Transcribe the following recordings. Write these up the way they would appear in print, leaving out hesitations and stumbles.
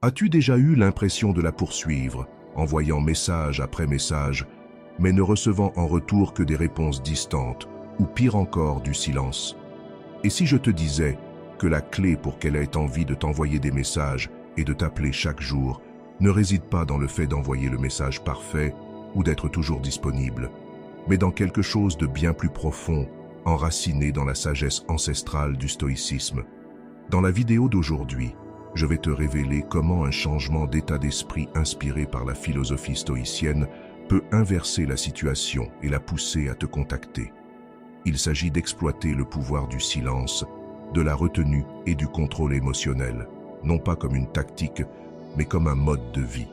As-tu déjà eu l'impression de la poursuivre, envoyant message après message, mais ne recevant en retour que des réponses distantes, ou pire encore, du silence? Et si je te disais que la clé pour qu'elle ait envie de t'envoyer des messages et de t'appeler chaque jour ne réside pas dans le fait d'envoyer le message parfait ou d'être toujours disponible, mais dans quelque chose de bien plus profond, enraciné dans la sagesse ancestrale du stoïcisme? Dans la vidéo d'aujourd'hui, je vais te révéler comment un changement d'état d'esprit inspiré par la philosophie stoïcienne peut inverser la situation et la pousser à te contacter. Il s'agit d'exploiter le pouvoir du silence, de la retenue et du contrôle émotionnel, non pas comme une tactique, mais comme un mode de vie.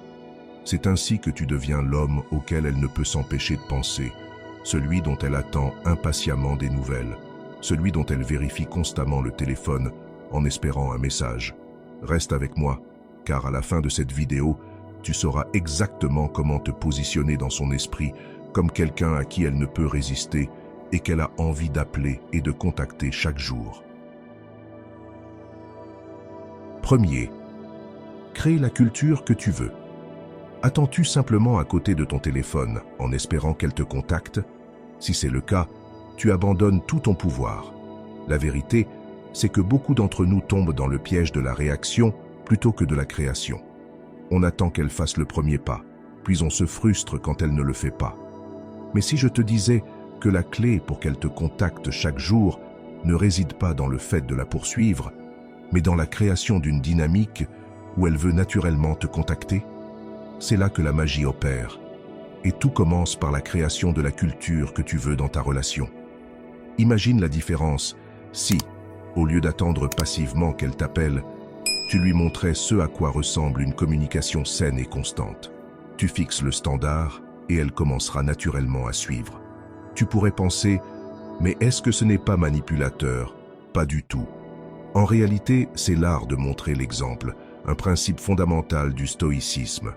C'est ainsi que tu deviens l'homme auquel elle ne peut s'empêcher de penser, celui dont elle attend impatiemment des nouvelles, celui dont elle vérifie constamment le téléphone en espérant un message. Reste avec moi, car à la fin de cette vidéo, tu sauras exactement comment te positionner dans son esprit comme quelqu'un à qui elle ne peut résister et qu'elle a envie d'appeler et de contacter chaque jour. Premier, crée la culture que tu veux. Attends-tu simplement à côté de ton téléphone en espérant qu'elle te contacte? Si c'est le cas, tu abandonnes tout ton pouvoir. La vérité, c'est que beaucoup d'entre nous tombent dans le piège de la réaction plutôt que de la création. On attend qu'elle fasse le premier pas, puis on se frustre quand elle ne le fait pas. Mais si je te disais que la clé pour qu'elle te contacte chaque jour ne réside pas dans le fait de la poursuivre, mais dans la création d'une dynamique où elle veut naturellement te contacter? C'est là que la magie opère. Et tout commence par la création de la culture que tu veux dans ta relation. Imagine la différence si, au lieu d'attendre passivement qu'elle t'appelle, tu lui montrais ce à quoi ressemble une communication saine et constante. Tu fixes le standard et elle commencera naturellement à suivre. Tu pourrais penser, mais est-ce que ce n'est pas manipulateur? Pas du tout. En réalité, c'est l'art de montrer l'exemple, un principe fondamental du stoïcisme.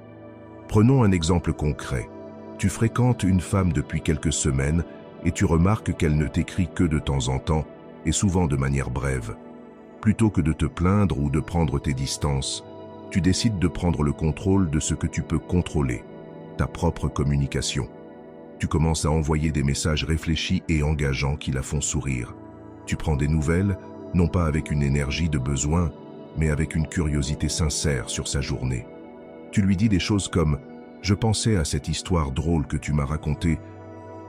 Prenons un exemple concret. Tu fréquentes une femme depuis quelques semaines et tu remarques qu'elle ne t'écrit que de temps en temps et souvent de manière brève. Plutôt que de te plaindre ou de prendre tes distances, tu décides de prendre le contrôle de ce que tu peux contrôler, ta propre communication. Tu commences à envoyer des messages réfléchis et engageants qui la font sourire. Tu prends des nouvelles, non pas avec une énergie de besoin, mais avec une curiosité sincère sur sa journée. Tu lui dis des choses comme « Je pensais à cette histoire drôle que tu m'as racontée,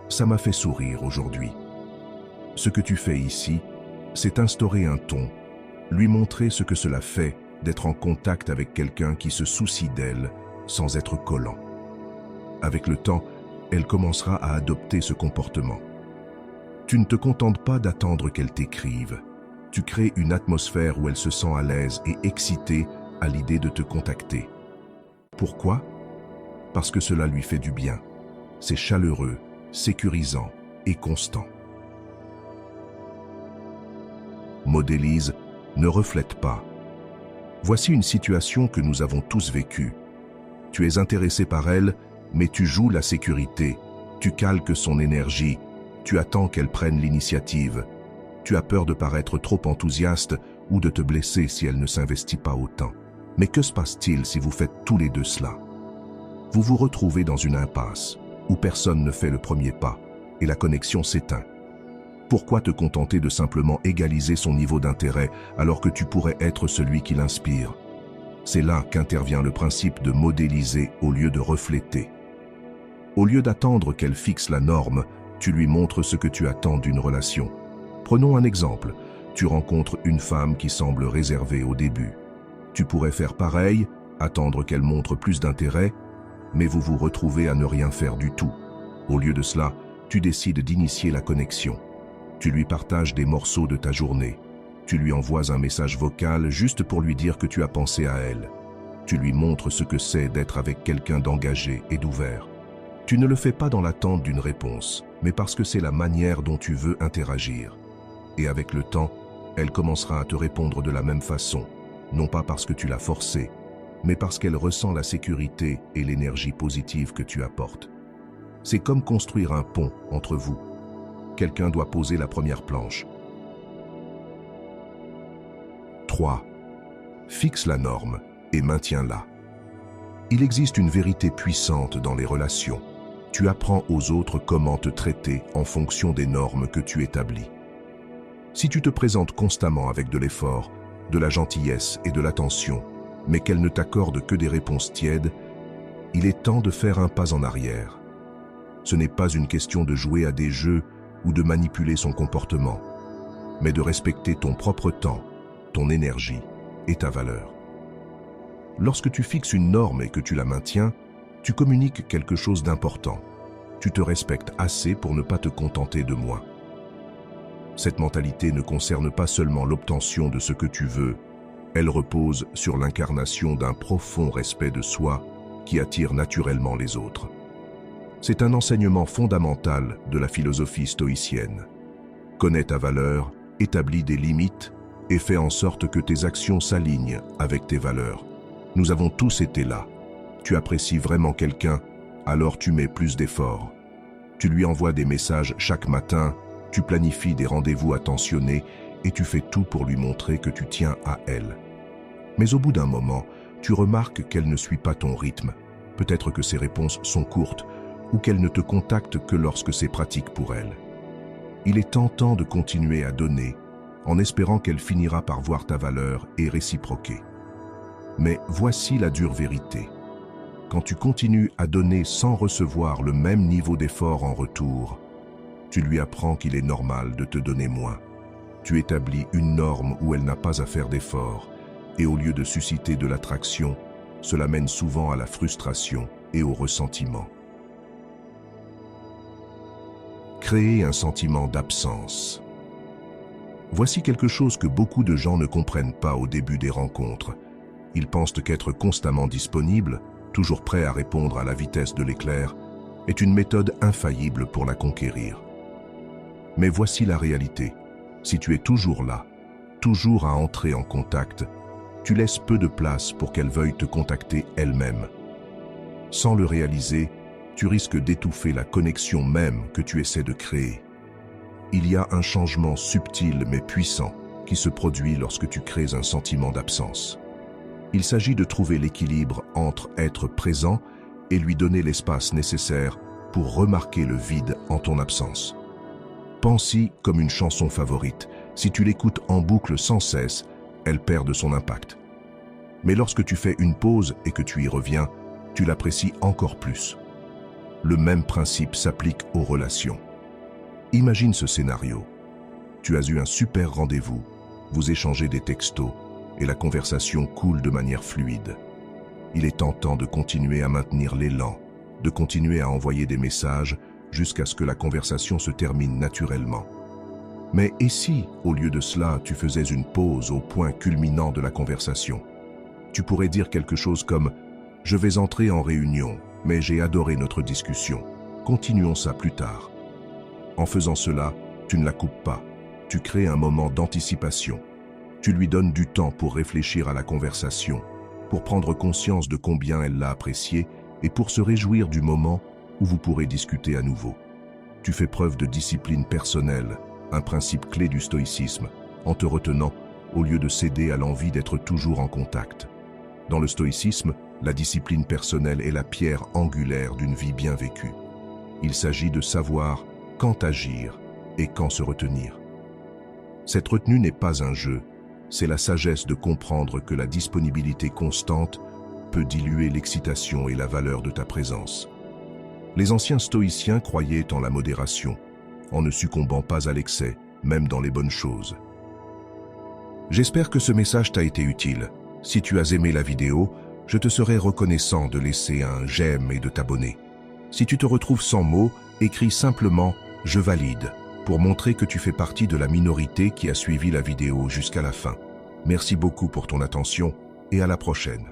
ça m'a fait sourire aujourd'hui ». Ce que tu fais ici, c'est instaurer un ton, lui montrer ce que cela fait d'être en contact avec quelqu'un qui se soucie d'elle sans être collant. Avec le temps, elle commencera à adopter ce comportement. Tu ne te contentes pas d'attendre qu'elle t'écrive. Tu crées une atmosphère où elle se sent à l'aise et excitée à l'idée de te contacter. Pourquoi? Parce que cela lui fait du bien. C'est chaleureux, sécurisant et constant. Modélise, ne reflète pas. Voici une situation que nous avons tous vécue. Tu es intéressé par elle, mais tu joues la sécurité, tu calques son énergie, tu attends qu'elle prenne l'initiative. Tu as peur de paraître trop enthousiaste ou de te blesser si elle ne s'investit pas autant. Mais que se passe-t-il si vous faites tous les deux cela? Vous vous retrouvez dans une impasse où personne ne fait le premier pas et la connexion s'éteint. Pourquoi te contenter de simplement égaliser son niveau d'intérêt alors que tu pourrais être celui qui l'inspire? C'est là qu'intervient le principe de modéliser au lieu de refléter. Au lieu d'attendre qu'elle fixe la norme, tu lui montres ce que tu attends d'une relation. Prenons un exemple. Tu rencontres une femme qui semble réservée au début. Tu pourrais faire pareil, attendre qu'elle montre plus d'intérêt, mais vous vous retrouvez à ne rien faire du tout. Au lieu de cela, tu décides d'initier la connexion. Tu lui partages des morceaux de ta journée. Tu lui envoies un message vocal juste pour lui dire que tu as pensé à elle. Tu lui montres ce que c'est d'être avec quelqu'un d'engagé et d'ouvert. Tu ne le fais pas dans l'attente d'une réponse, mais parce que c'est la manière dont tu veux interagir. Et avec le temps, elle commencera à te répondre de la même façon, non pas parce que tu l'as forcée, mais parce qu'elle ressent la sécurité et l'énergie positive que tu apportes. C'est comme construire un pont entre vous. Quelqu'un doit poser la première planche. 3. Fixe la norme et maintiens-la. Il existe une vérité puissante dans les relations. Tu apprends aux autres comment te traiter en fonction des normes que tu établis. Si tu te présentes constamment avec de l'effort, de la gentillesse et de l'attention, mais qu'elle ne t'accorde que des réponses tièdes, il est temps de faire un pas en arrière. Ce n'est pas une question de jouer à des jeux ou de manipuler son comportement, mais de respecter ton propre temps, ton énergie et ta valeur. Lorsque tu fixes une norme et que tu la maintiens, tu communiques quelque chose d'important. Tu te respectes assez pour ne pas te contenter de moins. Cette mentalité ne concerne pas seulement l'obtention de ce que tu veux, elle repose sur l'incarnation d'un profond respect de soi qui attire naturellement les autres. C'est un enseignement fondamental de la philosophie stoïcienne. Connais ta valeur, établis des limites et fais en sorte que tes actions s'alignent avec tes valeurs. Nous avons tous été là. Tu apprécies vraiment quelqu'un, alors tu mets plus d'efforts. Tu lui envoies des messages chaque matin, tu planifies des rendez-vous attentionnés et tu fais tout pour lui montrer que tu tiens à elle. Mais au bout d'un moment, tu remarques qu'elle ne suit pas ton rythme. Peut-être que ses réponses sont courtes ou qu'elle ne te contacte que lorsque c'est pratique pour elle. Il est tentant de continuer à donner en espérant qu'elle finira par voir ta valeur et réciproquer. Mais voici la dure vérité. Quand tu continues à donner sans recevoir le même niveau d'effort en retour, tu lui apprends qu'il est normal de te donner moins. Tu établis une norme où elle n'a pas à faire d'efforts, et au lieu de susciter de l'attraction, cela mène souvent à la frustration et au ressentiment. Créer un sentiment d'absence. Voici quelque chose que beaucoup de gens ne comprennent pas au début des rencontres. Ils pensent qu'être constamment disponible, toujours prêt à répondre à la vitesse de l'éclair, est une méthode infaillible pour la conquérir. Mais voici la réalité. Si tu es toujours là, toujours à entrer en contact, tu laisses peu de place pour qu'elle veuille te contacter elle-même. Sans le réaliser, tu risques d'étouffer la connexion même que tu essaies de créer. Il y a un changement subtil mais puissant qui se produit lorsque tu crées un sentiment d'absence. Il s'agit de trouver l'équilibre entre être présent et lui donner l'espace nécessaire pour remarquer le vide en ton absence. Pense-y comme une chanson favorite. Si tu l'écoutes en boucle sans cesse, elle perd de son impact. Mais lorsque tu fais une pause et que tu y reviens, tu l'apprécies encore plus. Le même principe s'applique aux relations. Imagine ce scénario. Tu as eu un super rendez-vous, vous échangez des textos et la conversation coule de manière fluide. Il est tentant de continuer à maintenir l'élan, de continuer à envoyer des messages jusqu'à ce que la conversation se termine naturellement. Mais et si, au lieu de cela, tu faisais une pause au point culminant de la conversation? Tu pourrais dire quelque chose comme « Je vais entrer en réunion, mais j'ai adoré notre discussion. Continuons ça plus tard. » En faisant cela, tu ne la coupes pas. Tu crées un moment d'anticipation. Tu lui donnes du temps pour réfléchir à la conversation, pour prendre conscience de combien elle l'a apprécié et pour se réjouir du moment où vous pourrez discuter à nouveau. Tu fais preuve de discipline personnelle, un principe clé du stoïcisme, en te retenant au lieu de céder à l'envie d'être toujours en contact. Dans le stoïcisme, la discipline personnelle est la pierre angulaire d'une vie bien vécue. Il s'agit de savoir quand agir et quand se retenir. Cette retenue n'est pas un jeu, c'est la sagesse de comprendre que la disponibilité constante peut diluer l'excitation et la valeur de ta présence. Les anciens stoïciens croyaient en la modération, en ne succombant pas à l'excès, même dans les bonnes choses. J'espère que ce message t'a été utile. Si tu as aimé la vidéo, je te serai reconnaissant de laisser un j'aime et de t'abonner. Si tu te retrouves sans mots, écris simplement « Je valide » pour montrer que tu fais partie de la minorité qui a suivi la vidéo jusqu'à la fin. Merci beaucoup pour ton attention et à la prochaine.